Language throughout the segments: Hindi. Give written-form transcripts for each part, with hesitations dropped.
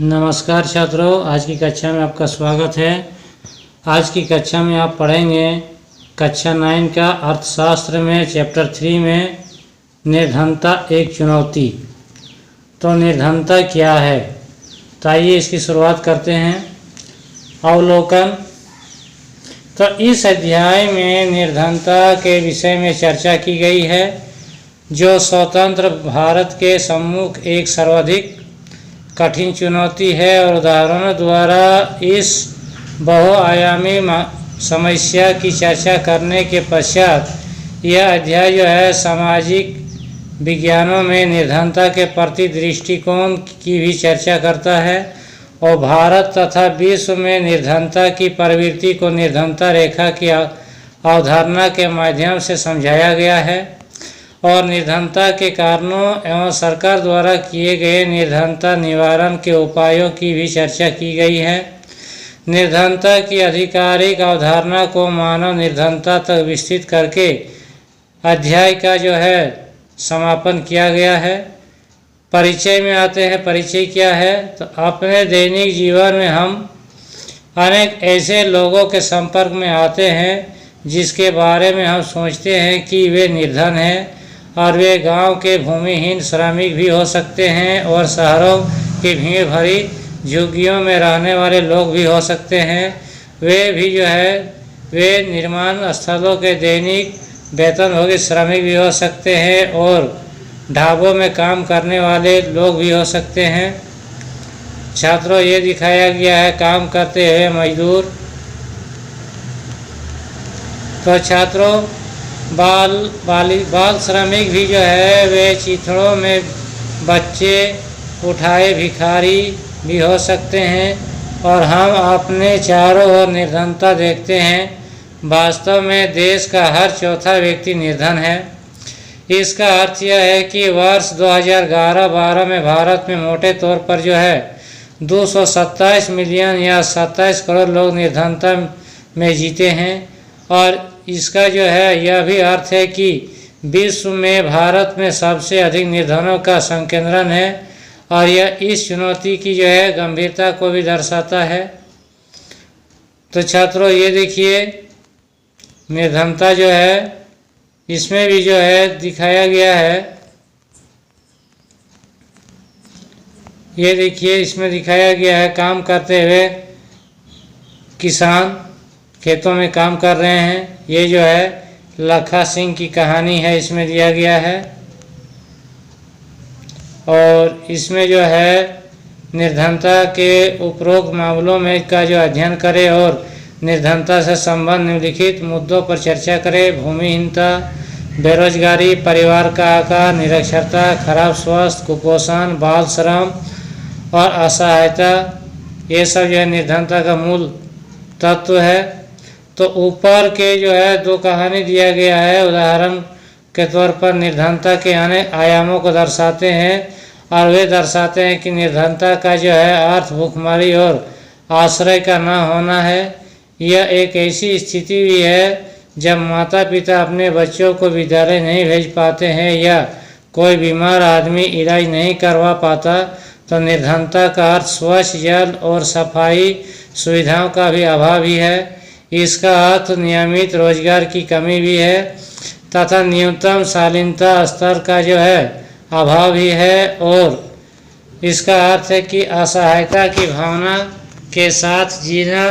नमस्कार छात्रों, आज की कक्षा में आपका स्वागत है। आज की कक्षा में आप पढ़ेंगे कक्षा 9 का अर्थशास्त्र में चैप्टर 3 में निर्धनता एक चुनौती। तो निर्धनता क्या है, तो आइए इसकी शुरुआत करते हैं। अवलोकन। तो इस अध्याय में निर्धनता के विषय में चर्चा की गई है, जो स्वतंत्र भारत के सम्मुख एक सर्वाधिक कठिन चुनौती है, और उदाहरणों द्वारा इस बहुआयामी समस्या की चर्चा करने के पश्चात यह अध्याय जो है सामाजिक विज्ञानों में निर्धनता के प्रति दृष्टिकोण की भी चर्चा करता है, और भारत तथा विश्व में निर्धनता की प्रवृत्ति को निर्धनता रेखा की अवधारणा के माध्यम से समझाया गया है, और निर्धनता के कारणों एवं सरकार द्वारा किए गए निर्धनता निवारण के उपायों की भी चर्चा की गई है। निर्धनता की आधिकारिक अवधारणा को मानव निर्धनता तक विस्तृत करके अध्याय का जो है समापन किया गया है। परिचय में आते हैं। परिचय क्या है, तो अपने दैनिक जीवन में हम अनेक ऐसे लोगों के संपर्क में आते हैं जिसके बारे में हम सोचते हैं कि वे निर्धन हैं, और वे गांव के भूमिहीन श्रमिक भी हो सकते हैं, और शहरों की भीड़ भरी झुग्गियों में रहने वाले लोग भी हो सकते हैं। वे भी जो है वे निर्माण स्थलों के दैनिक वेतनभोगी श्रमिक भी हो सकते हैं, और ढाबों में काम करने वाले लोग भी हो सकते हैं। छात्रों, ये दिखाया गया है काम करते हुए मजदूर। तो छात्रों, बाल श्रमिक भी जो है वे चिथड़ों में बच्चे उठाए भिखारी भी हो सकते हैं, और हम अपने चारों ओर निर्धनता देखते हैं। वास्तव में देश का हर चौथा व्यक्ति निर्धन है। इसका अर्थ यह है कि वर्ष 2011-12 में भारत में मोटे तौर पर जो है 227 मिलियन या 27 करोड़ लोग निर्धनता में जीते हैं, और इसका जो है यह भी अर्थ है कि विश्व में भारत में सबसे अधिक निर्धनों का संकेंद्रण है, और यह इस चुनौती की जो है गंभीरता को भी दर्शाता है। तो छात्रों, ये देखिए निर्धनता जो है इसमें भी जो है दिखाया गया है। ये देखिए इसमें दिखाया गया है काम करते हुए किसान खेतों में काम कर रहे हैं। ये जो है लखा सिंह की कहानी है, इसमें दिया गया है, और इसमें जो है निर्धनता के उपरोक्त मामलों में का जो अध्ययन करे और निर्धनता से संबंध निम्नलिखित मुद्दों पर चर्चा करे: भूमिहीनता, बेरोजगारी, परिवार का आकार, निरक्षरता, खराब स्वास्थ्य, कुपोषण, बाल श्रम और असहायता। ये सब जो है निर्धनता का मूल तत्व है। तो ऊपर के जो है दो कहानी दिया गया है, उदाहरण के तौर पर निर्धनता के अनेक आयामों को दर्शाते हैं, और वे दर्शाते हैं कि निर्धनता का जो है अर्थ भूखमरी और आश्रय का न होना है। यह एक ऐसी स्थिति भी है जब माता पिता अपने बच्चों को विद्यालय नहीं भेज पाते हैं, या कोई बीमार आदमी इलाज नहीं करवा पाता। तो निर्धनता का अर्थ स्वच्छ जल और सफाई सुविधाओं का भी अभाव ही है। इसका अर्थ नियमित रोजगार की कमी भी है, तथा न्यूनतम शालीनता स्तर का जो है अभाव भी है, और इसका अर्थ है कि असहायता की भावना के साथ जीना।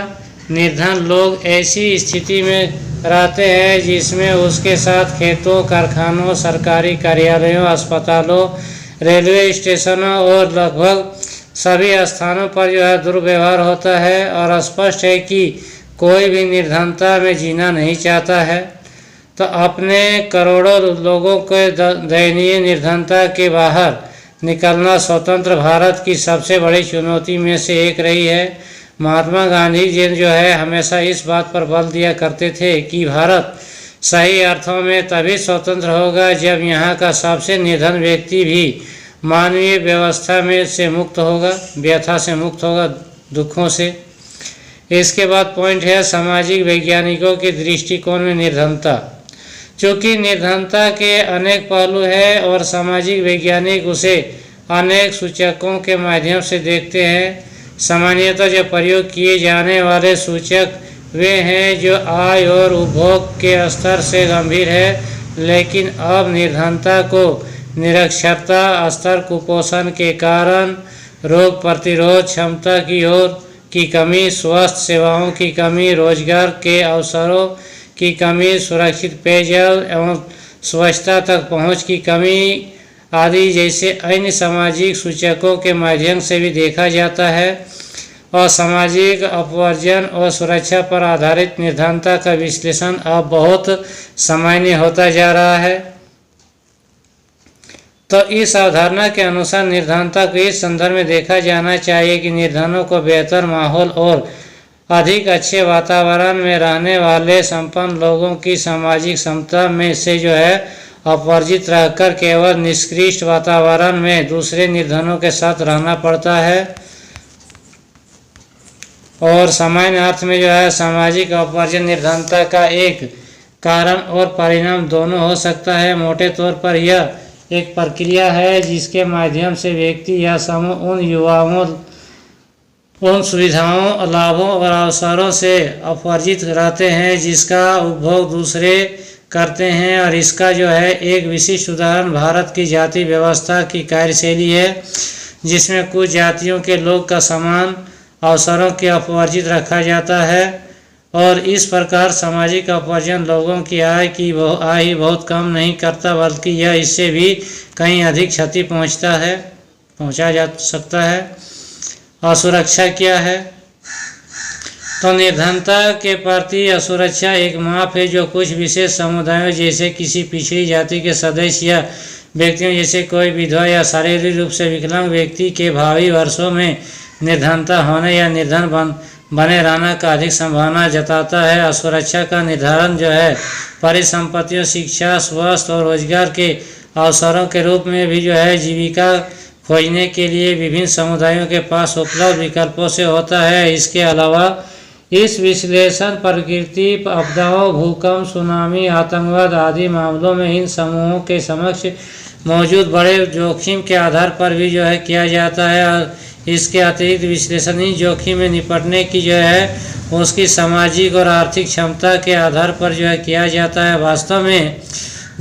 निर्धन लोग ऐसी स्थिति में रहते हैं जिसमें उसके साथ खेतों, कारखानों, सरकारी कार्यालयों, अस्पतालों, रेलवे स्टेशनों और लगभग सभी स्थानों पर जो है दुर्व्यवहार होता है, और स्पष्ट है कि कोई भी निर्धनता में जीना नहीं चाहता है। तो अपने करोड़ों लोगों के दयनीय निर्धनता के बाहर निकलना स्वतंत्र भारत की सबसे बड़ी चुनौती में से एक रही है। महात्मा गांधी जी जो है हमेशा इस बात पर बल दिया करते थे कि भारत सही अर्थों में तभी स्वतंत्र होगा जब यहाँ का सबसे निर्धन व्यक्ति भी मानवीय व्यवस्था में से मुक्त होगा, व्यथा से मुक्त होगा, दुखों से। इसके बाद पॉइंट है सामाजिक वैज्ञानिकों के दृष्टिकोण में निर्धनता। चूँकि निर्धनता के अनेक पहलू हैं और सामाजिक वैज्ञानिक उसे अनेक सूचकों के माध्यम से देखते हैं। सामान्यतः जो प्रयोग किए जाने वाले सूचक वे हैं जो आय और उपभोग के स्तर से गंभीर है, लेकिन अब निर्धनता को निरक्षरता स्तर, कुपोषण के कारण, रोग प्रतिरोध क्षमता की कमी, स्वास्थ्य सेवाओं की कमी, रोजगार के अवसरों की कमी, सुरक्षित पेयजल एवं स्वच्छता तक पहुंच की कमी आदि जैसे अन्य सामाजिक सूचकों के माध्यम से भी देखा जाता है। और सामाजिक अपवर्जन और सुरक्षा पर आधारित निर्धनता का विश्लेषण अब बहुत सामान्य होता जा रहा है। तो इस अवधारणा के अनुसार निर्धनता को इस संदर्भ में देखा जाना चाहिए कि निर्धनों को बेहतर माहौल और अधिक अच्छे वातावरण में रहने वाले संपन्न लोगों की सामाजिक क्षमता में से जो है अपवर्जित रहकर केवल निकृष्ट वातावरण में दूसरे निर्धनों के साथ रहना पड़ता है। और सामान्य अर्थ में जो है सामाजिक अपवर्जन निर्धनता का एक कारण और परिणाम दोनों हो सकता है। मोटे तौर पर यह एक प्रक्रिया है जिसके माध्यम से व्यक्ति या समूह उन युवाओं, उन सुविधाओं, लाभों और अवसरों से अपवर्जित रहते हैं जिसका उपभोग दूसरे करते हैं। और इसका जो है एक विशिष्ट उदाहरण भारत की जाति व्यवस्था की कार्यशैली है, जिसमें कुछ जातियों के लोग का समान अवसरों के अपवर्जित रखा जाता है। और इस प्रकार सामाजिक अपवर्जन लोगों की आय ही बहुत कम नहीं करता, बल्कि यह इससे भी कहीं अधिक क्षति पहुंचा जा सकता है। असुरक्षा क्या है? तो निर्धनता के प्रति असुरक्षा एक माप है जो कुछ विशेष समुदायों जैसे किसी पिछड़ी जाति के सदस्य या व्यक्तियों जैसे कोई विधवा या शारीरिक रूप से विकलांग व्यक्ति के भावी वर्षों में निर्धनता होने या निर्धन बने रहने का अधिक संभावना जताता है। असुरक्षा का निर्धारण जो है परिसंपत्तियों, शिक्षा, स्वास्थ्य और रोजगार के अवसरों के रूप में भी जो है जीविका खोजने के लिए विभिन्न समुदायों के पास उपलब्ध विकल्पों से होता है। इसके अलावा इस विश्लेषण प्रकृति आपदाओं, भूकंप, सुनामी, आतंकवाद आदि मामलों में इन समूहों के समक्ष मौजूद बड़े जोखिम के आधार पर भी जो है किया जाता है। और इसके अतिरिक्त विश्लेषणी जोखिम में निपटने की जो है उसकी सामाजिक और आर्थिक क्षमता के आधार पर जो है किया जाता है। वास्तव में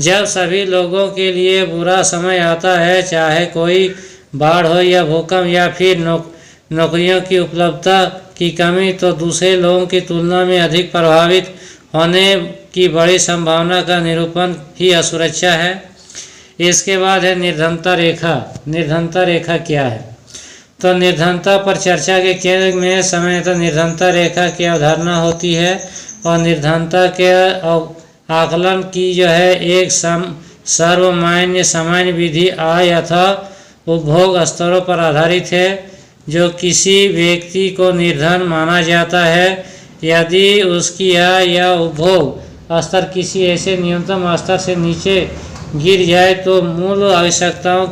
जब सभी लोगों के लिए बुरा समय आता है, चाहे कोई बाढ़ हो या भूकंप या फिर नौकरियों की उपलब्धता की कमी, तो दूसरे लोगों की तुलना में अधिक प्रभावित होने की बड़ी संभावना का निरूपण ही असुरक्षा है। इसके बाद है निर्धनता रेखा। निर्धनता रेखा क्या है? तो निर्धनता पर चर्चा के केंद्र में सामान्यतः निर्धनता रेखा की अवधारणा होती है। और निर्धनता के आकलन की जो है एक सर्वमान्य सामान्य विधि आय अथवा उपभोग स्तरों पर आधारित है, जो किसी व्यक्ति को निर्धन माना जाता है यदि उसकी आय या उपभोग स्तर किसी ऐसे न्यूनतम स्तर से नीचे गिर जाए तो मूल आवश्यकताओं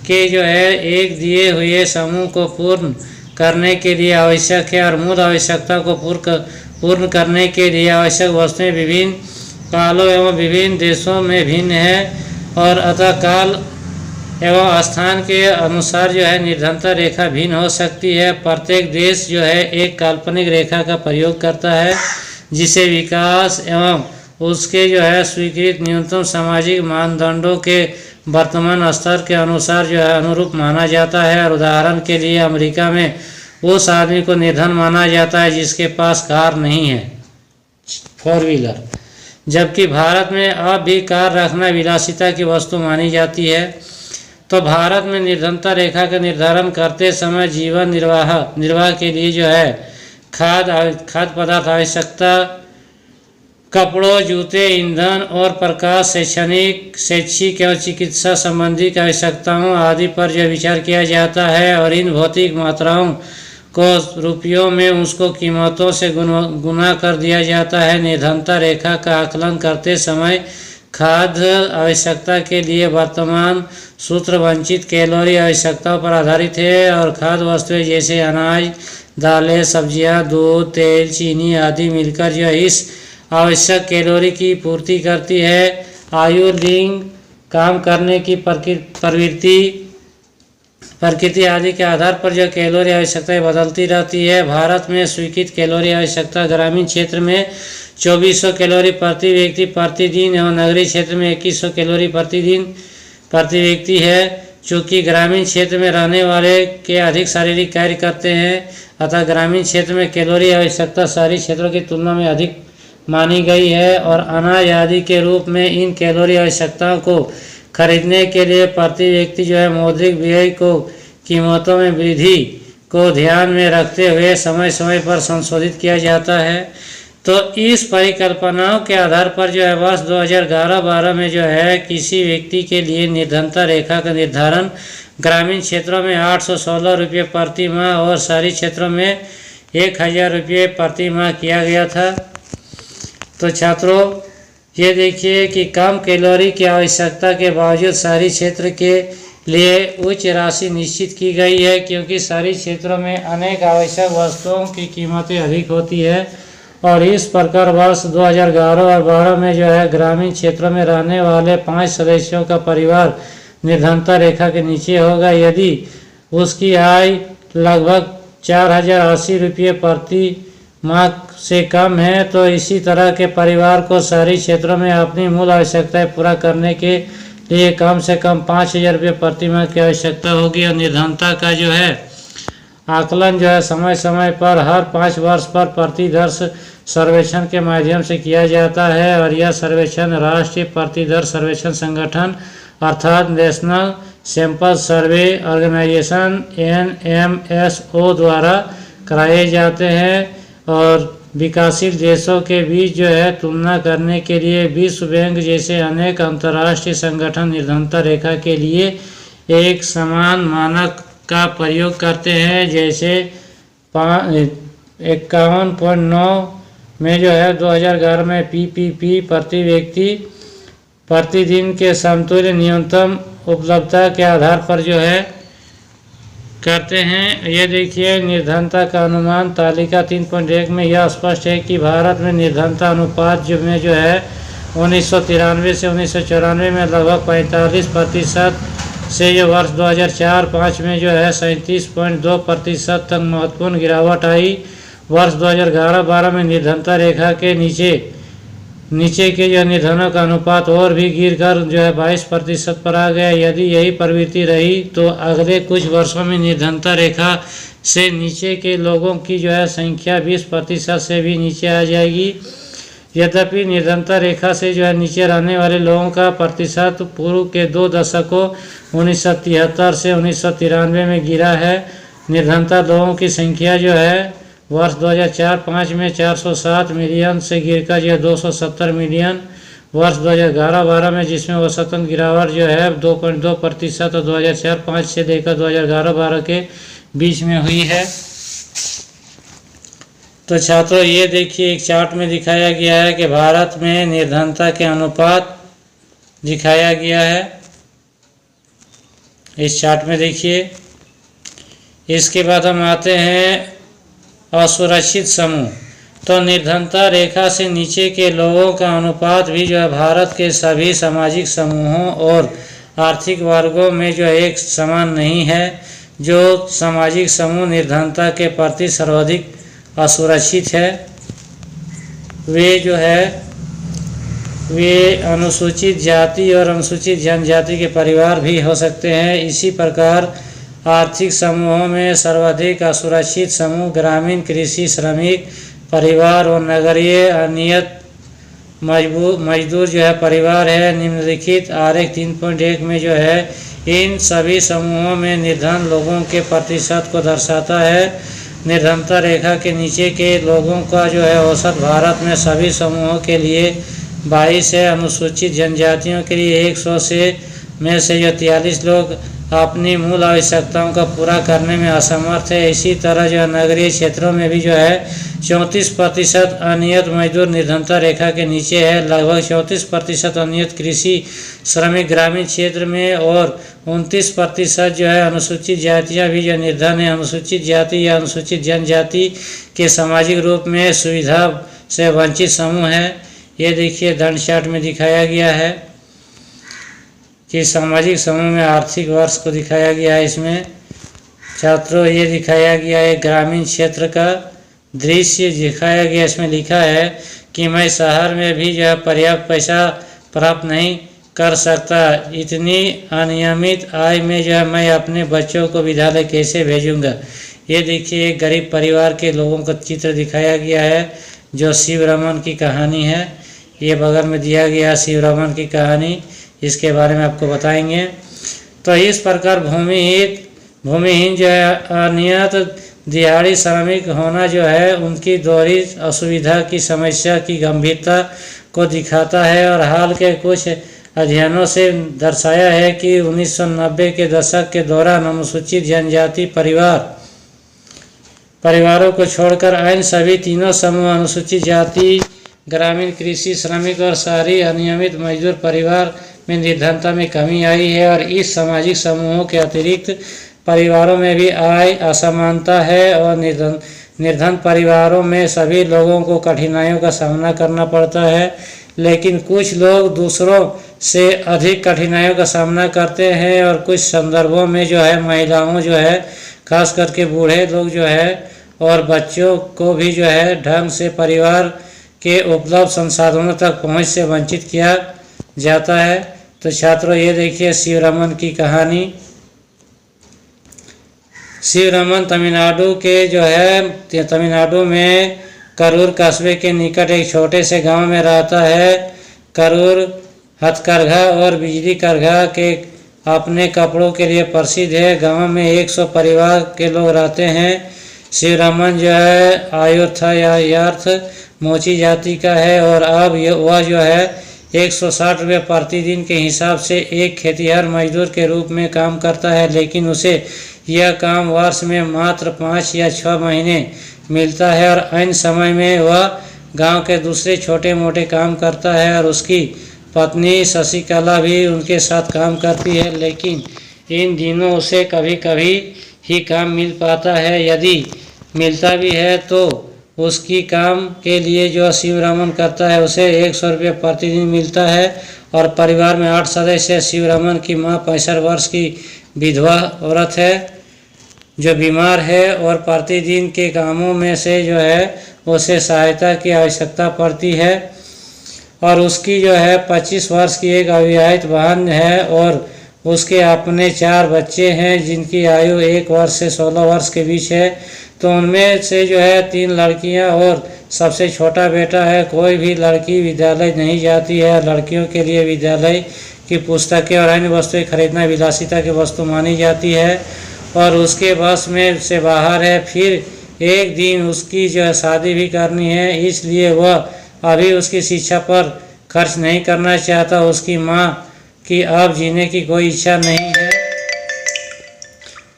के जो है एक दिए हुए समूह को पूर्ण करने के लिए आवश्यक है। और मूल आवश्यकता को पूर्ण करने के लिए आवश्यक वस्तुएं विभिन्न कालों एवं विभिन्न देशों में भिन्न है। और अतः काल एवं स्थान के अनुसार जो है निर्धनता रेखा भिन्न हो सकती है। प्रत्येक देश जो है एक काल्पनिक रेखा का प्रयोग करता है जिसे विकास एवं उसके जो है स्वीकृत न्यूनतम सामाजिक मानदंडों के वर्तमान स्तर के अनुसार जो है अनुरूप माना जाता है। और उदाहरण के लिए अमेरिका में उस आदमी को निर्धन माना जाता है जिसके पास कार नहीं है, 4 व्हीलर, जबकि भारत में अब भी कार रखना विलासिता की वस्तु मानी जाती है। तो भारत में निर्धनता रेखा का निर्धारण करते समय जीवन निर्वाह के लिए जो है खाद्य पदार्थ आवश्यकता, कपड़ों, जूते, ईंधन और प्रकाश, शैक्षिक एवं चिकित्सा संबंधी आवश्यकताओं आदि पर जो विचार किया जाता है। और इन भौतिक मात्राओं को रुपयों में उसको कीमतों से गुना कर दिया जाता है। निर्धनता रेखा का आकलन करते समय खाद्य आवश्यकता के लिए वर्तमान सूत्र वंचित कैलोरी आवश्यकताओं पर आधारित है। और खाद्य वस्तुएं जैसे अनाज, दालें, सब्जियां, दूध, तेल, चीनी आदि मिलकर जो इस आवश्यक कैलोरी की पूर्ति करती है। आयु, लिंग, काम करने की प्रवृत्ति, प्रकृति आदि के आधार पर जो कैलोरी आवश्यकता बदलती रहती है। भारत में स्वीकृत कैलोरी आवश्यकता ग्रामीण क्षेत्र में 2400 कैलोरी प्रति व्यक्ति प्रतिदिन एवं नगरीय क्षेत्र में 2100 कैलोरी प्रतिदिन प्रति व्यक्ति है। चूँकि ग्रामीण क्षेत्र में रहने वाले के अधिक शारीरिक कार्य करते हैं, अतः ग्रामीण क्षेत्र में कैलोरी आवश्यकता शहरी क्षेत्रों की तुलना में अधिक मानी गई है और अनाज आदि के रूप में इन कैलोरी आवश्यकताओं को खरीदने के लिए प्रति व्यक्ति जो है मौद्रिक व्यय को कीमतों में वृद्धि को ध्यान में रखते हुए समय समय पर संशोधित किया जाता है। तो इस परिकल्पनाओं के आधार पर जो है वर्ष 2011-12 में जो है किसी व्यक्ति के लिए निर्धनता रेखा का निर्धारण ग्रामीण क्षेत्रों में 816 रुपये प्रति माह और शहरी क्षेत्रों में 1000 रुपये प्रति माह किया गया था। तो छात्रों ये देखिए कि कम कैलोरी की आवश्यकता के बावजूद शहरी क्षेत्र के लिए उच्च राशि निश्चित की गई है, क्योंकि शहरी क्षेत्रों में अनेक आवश्यक वस्तुओं की कीमतें अधिक होती है और इस प्रकार वर्ष 2011 और 12 में जो है ग्रामीण क्षेत्रों में रहने वाले 5 सदस्यों का परिवार निर्धनता रेखा के नीचे होगा यदि उसकी आय लगभग 4080 रुपये प्रति माह से कम है। तो इसी तरह के परिवार को शहरी क्षेत्रों में अपनी मूल आवश्यकताएं पूरा करने के लिए कम से कम 5000 रुपये प्रति माह की आवश्यकता होगी। और निर्धनता का जो है आकलन जो है समय समय पर हर 5 वर्ष पर प्रतिदर्श सर्वेक्षण के माध्यम से किया जाता है और यह सर्वेक्षण राष्ट्रीय प्रतिदर्श सर्वेक्षण संगठन अर्थात national sample survey organisation NMSO द्वारा कराए जाते हैं। और विकासशील देशों के बीच जो है तुलना करने के लिए विश्व बैंक जैसे अनेक अंतर्राष्ट्रीय संगठन निर्धनता रेखा के लिए एक समान मानक का प्रयोग करते हैं। जैसे 51.9 में जो है 2011 में PPP प्रति व्यक्ति प्रतिदिन के समतुल्य न्यूनतम उपलब्धता के आधार पर जो है करते हैं। ये देखिए निर्धनता का अनुमान तालिका 3.1 में यह स्पष्ट है कि भारत में निर्धनता अनुपात जो है 1993 से 1994 में लगभग 45% से जो वर्ष 2004-05 में जो है 37.2% तक महत्वपूर्ण गिरावट आई। वर्ष 2011-12 में निर्धनता रेखा के नीचे के जो निर्धनों का अनुपात और भी गिरकर जो है 22% पर आ गया। यदि यही प्रवृत्ति रही तो अगले कुछ वर्षों में निर्धनता रेखा से नीचे के लोगों की जो है संख्या 20% से भी नीचे आ जाएगी। यद्यपि निर्धनता रेखा से जो है नीचे रहने वाले लोगों का प्रतिशत पूर्व के 2 दशकों 1973 से 1993 में गिरा है। निर्धनता लोगों की संख्या जो है वर्ष 2004-05 में 407 मिलियन से गिरकर जो 270 मिलियन वर्ष 2011-12 में, जिसमें औसतन गिरावट जो है 2.2% और 2004-05 से लेकर 2011-12 के बीच में हुई है। तो छात्रों ये देखिए एक चार्ट में दिखाया गया है कि भारत में निर्धनता के अनुपात दिखाया गया है, इस चार्ट में देखिए। इसके बाद हम आते हैं असुरक्षित समूह। तो निर्धनता रेखा से नीचे के लोगों का अनुपात भी जो है भारत के सभी सामाजिक समूहों और आर्थिक वर्गों में जो एक समान नहीं है। जो सामाजिक समूह निर्धनता के प्रति सर्वाधिक असुरक्षित है वे अनुसूचित जाति और अनुसूचित जनजाति के परिवार भी हो सकते हैं। इसी प्रकार आर्थिक समूहों में सर्वाधिक असुरक्षित समूह ग्रामीण कृषि श्रमिक परिवार और नगरीय अनियत मजदूर जो है परिवार है। निम्नलिखित आरेख 3.1 में जो है इन सभी समूहों में निर्धन लोगों के प्रतिशत को दर्शाता है। निर्धनता रेखा के नीचे के लोगों का जो है औसत भारत में सभी समूहों के लिए 22 है। अनुसूचित जनजातियों के लिए 100 में से जो 43 लोग अपनी मूल आवश्यकताओं का पूरा करने में असमर्थ है। इसी तरह जो नगरीय क्षेत्रों में भी जो है 34% अनियत मजदूर निर्धनता रेखा के नीचे है। लगभग 34% अनियत कृषि श्रमिक ग्रामीण क्षेत्र में और 29% जो है अनुसूचित जातियां भी जो निर्धन है। अनुसूचित जाति या अनुसूचित जनजाति के सामाजिक रूप में सुविधा से वंचित समूह है। ये देखिए दंड चार्ट में दिखाया गया है कि सामाजिक समूह में आर्थिक वर्ष को दिखाया गया है। इसमें छात्रों ये दिखाया गया है ग्रामीण क्षेत्र का दृश्य दिखाया गया। इसमें लिखा है कि मैं शहर में भी जो है पर्याप्त पैसा प्राप्त नहीं कर सकता, इतनी अनियमित आय में जो है मैं अपने बच्चों को विद्यालय कैसे भेजूंगा। ये देखिए एक गरीब परिवार के लोगों का चित्र दिखाया गया है जो शिवरमन की कहानी है। ये बगल में दिया गया शिवरमन की कहानी, इसके बारे में आपको बताएंगे। तो इस प्रकार भूमिहीन जो है अनियत दिहाड़ी श्रमिक होना जो है उनकी दोहरी असुविधा की समस्या की गंभीरता को दिखाता है। और हाल के कुछ अध्ययनों से दर्शाया है कि 1990 के दशक के दौरान अनुसूचित जनजाति परिवारों को छोड़कर अन्य सभी तीनों समूह अनुसूचित जाति, ग्रामीण कृषि श्रमिक और शहरी अनियमित मजदूर परिवार में निर्धनता में कमी आई है। और इस सामाजिक समूहों के अतिरिक्त परिवारों में भी आय असमानता है और निर्धन परिवारों में सभी लोगों को कठिनाइयों का सामना करना पड़ता है, लेकिन कुछ लोग दूसरों से अधिक कठिनाइयों का सामना करते हैं। और कुछ संदर्भों में जो है महिलाओं जो है खास करके बूढ़े लोग जो है और बच्चों को भी जो है ढंग से परिवार के उपलब्ध संसाधनों तक पहुंच से वंचित किया जाता है। तो छात्रों ये देखिए शिवरमन की कहानी। शिवरमन तमिलनाडु के जो है तमिलनाडु में करूर कस्बे के निकट एक छोटे से गांव में रहता है। करूर हथकरघा और बिजली करघा के अपने कपड़ों के लिए प्रसिद्ध है। गांव में 100 परिवार के लोग रहते हैं। शिवरमन जो है आयुर्थ मोची जाति का है और अब वह जो है 160 रुपये प्रतिदिन के हिसाब से एक खेतिहर मजदूर के रूप में काम करता है, लेकिन उसे यह काम वर्ष में मात्र 5 या 6 महीने मिलता है और अन्य समय में वह गांव के दूसरे छोटे मोटे काम करता है। और उसकी पत्नी शशिकला भी उनके साथ काम करती है, लेकिन इन दिनों उसे कभी कभी ही काम मिल पाता है। यदि मिलता भी है तो उसकी काम के लिए जो शिवरमन करता है उसे 100 रुपये प्रतिदिन मिलता है। और परिवार में 8 सदस्य। शिवरमन की माँ 65 वर्ष की विधवा औरत है जो बीमार है और प्रतिदिन के कामों में से जो है उसे सहायता की आवश्यकता पड़ती है। और उसकी जो है 25 वर्ष की एक अविवाहित बहन है और उसके अपने 4 बच्चे हैं जिनकी आयु 1 वर्ष से 16 वर्ष के बीच है। तो उनमें से जो है 3 लड़कियां और सबसे छोटा बेटा है। कोई भी लड़की विद्यालय नहीं जाती है। लड़कियों के लिए विद्यालय की पुस्तकें और अन्य वस्तुएं खरीदना विलासिता की वस्तु मानी जाती है और उसके बस में से बाहर है। फिर एक दिन उसकी जो है शादी भी करनी है, इसलिए वह अभी उसकी शिक्षा पर खर्च नहीं करना चाहता। उसकी माँ की अब जीने की कोई इच्छा नहीं है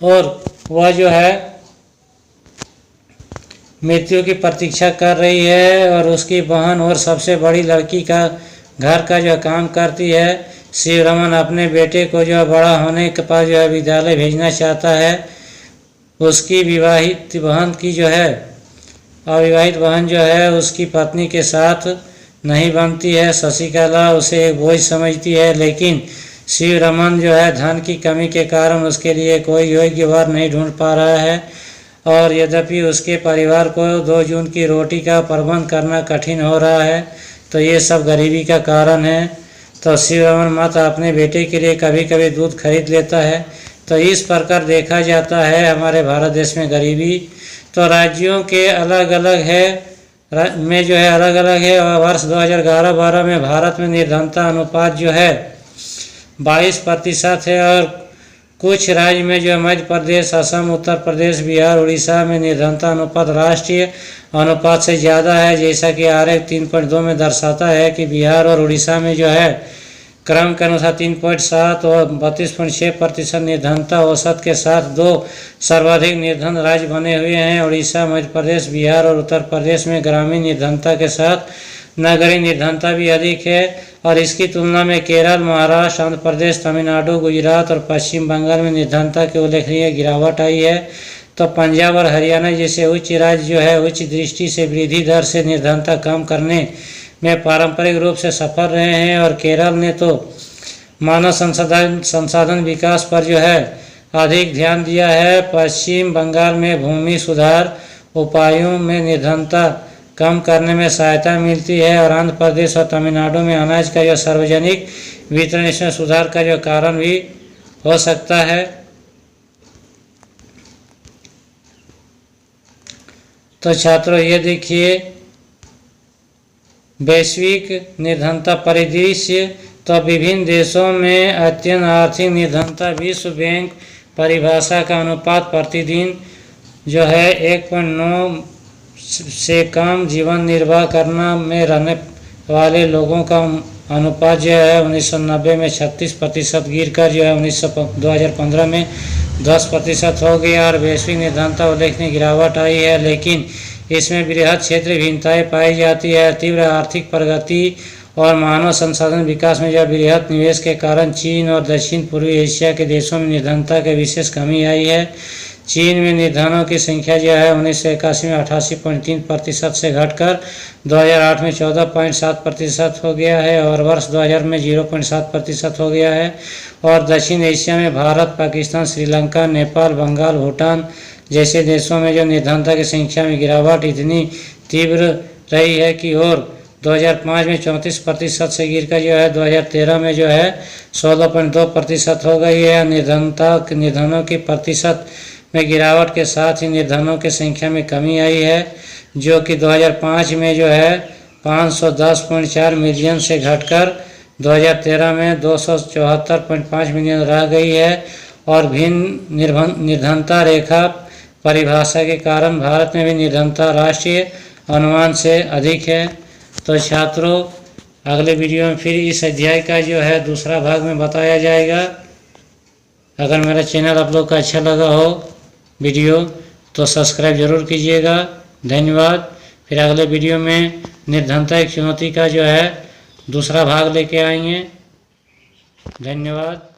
और वह जो है मृत्यु की प्रतीक्षा कर रही है। और उसकी बहन और सबसे बड़ी लड़की का घर का जो काम करती है। शिवरमन अपने बेटे को जो बड़ा होने के बाद जो है विद्यालय भेजना चाहता है। उसकी अविवाहित बहन जो है उसकी पत्नी के साथ नहीं बनती है। शशिकला उसे एक बोझ समझती है, लेकिन शिवरमन जो है धन की कमी के कारण उसके लिए कोई योग्य वर नहीं ढूंढ पा रहा है। और यद्यपि उसके परिवार को 2 जून की रोटी का प्रबंध करना कठिन हो रहा है। तो ये सब गरीबी का कारण है। तो शिवरमन माता अपने बेटे के लिए कभी कभी दूध खरीद लेता है। तो इस प्रकार देखा जाता है हमारे भारत देश में गरीबी तो राज्यों के अलग अलग है और वर्ष 2011-12 में भारत में निर्धनता अनुपात जो है 22% है। और कुछ राज्य में जो मध्य प्रदेश, असम, उत्तर प्रदेश, बिहार, उड़ीसा में निर्धनता अनुपात राष्ट्रीय अनुपात से ज़्यादा है। जैसा कि आरेख 3.2 में दर्शाता है कि बिहार और उड़ीसा में जो है क्रम के अनुसार 3.7 और 32.6% निर्धनता औसत के साथ 2 सर्वाधिक निर्धन राज्य बने हुए हैं। उड़ीसा, मध्य प्रदेश, बिहार और उत्तर प्रदेश में ग्रामीण निर्धनता के साथ नगरीय निर्धनता भी अधिक है। और इसकी तुलना में केरल, महाराष्ट्र, आंध्र प्रदेश, तमिलनाडु, गुजरात और पश्चिम बंगाल में निर्धनता की उल्लेखनीय गिरावट आई है। तो पंजाब और हरियाणा जैसे उच्च राज्य जो है उच्च दृष्टि से वृद्धि दर से निर्धनता कम करने में पारंपरिक रूप से सफल रहे हैं। और केरल ने तो मानव संसाधन विकास पर जो है अधिक ध्यान दिया है। पश्चिम बंगाल में भूमि सुधार उपायों में निर्धनता कम करने में सहायता मिलती है और आंध्र प्रदेश और तमिलनाडु में अनाज का जो सार्वजनिक वितरण इसमें सुधार का जो कारण भी हो सकता है। तो छात्रों ये देखिए वैश्विक निर्धनता परिदृश्य। तो विभिन्न देशों में अत्यंत आर्थिक निर्धनता विश्व बैंक परिभाषा का अनुपात प्रतिदिन जो है 1.9 से कम जीवन निर्वाह करना में रहने वाले लोगों का अनुपात जो है 1990 में 36% गिर कर जो है 2015 में 10% हो गया और वैश्विक निर्धनता उल्लेखनीय गिरावट आई है। लेकिन इसमें बृहद क्षेत्रीय भिन्नताएं पाई जाती है। तीव्र आर्थिक प्रगति और मानव संसाधन विकास में जो बृहद निवेश के कारण चीन और दक्षिण पूर्वी एशिया के देशों में निर्धनता की विशेष कमी आई है। चीन में निर्धनों की संख्या जो है 1981 में 88.3% से घटकर 2008 में 14.7% हो गया है और वर्ष 2000 में 0.7% हो गया है। और दक्षिण एशिया में भारत, पाकिस्तान, श्रीलंका, नेपाल, बंगाल, भूटान जैसे देशों में जो निर्धनता की संख्या में गिरावट इतनी तीव्र रही है कि और 2005 में 34% से गिरकर जो है 2013 में जो है 16.2% हो गई है। निर्धनों की प्रतिशत में गिरावट के साथ ही निर्धनों की संख्या में कमी आई है जो कि 2005 में जो है 510.4 मिलियन से घटकर 2013 में 274.5 मिलियन रह गई है। और भिन्न निर्धनता रेखा परिभाषा के कारण भारत में भी निर्धनता राष्ट्रीय अनुमान से अधिक है। तो छात्रों अगले वीडियो में फिर इस अध्याय का जो है दूसरा भाग में बताया जाएगा। अगर मेरा चैनल आप लोग का अच्छा लगा हो वीडियो तो सब्सक्राइब जरूर कीजिएगा। धन्यवाद। फिर अगले वीडियो में निर्धनता की चुनौती का जो है दूसरा भाग लेके आएंगे। धन्यवाद।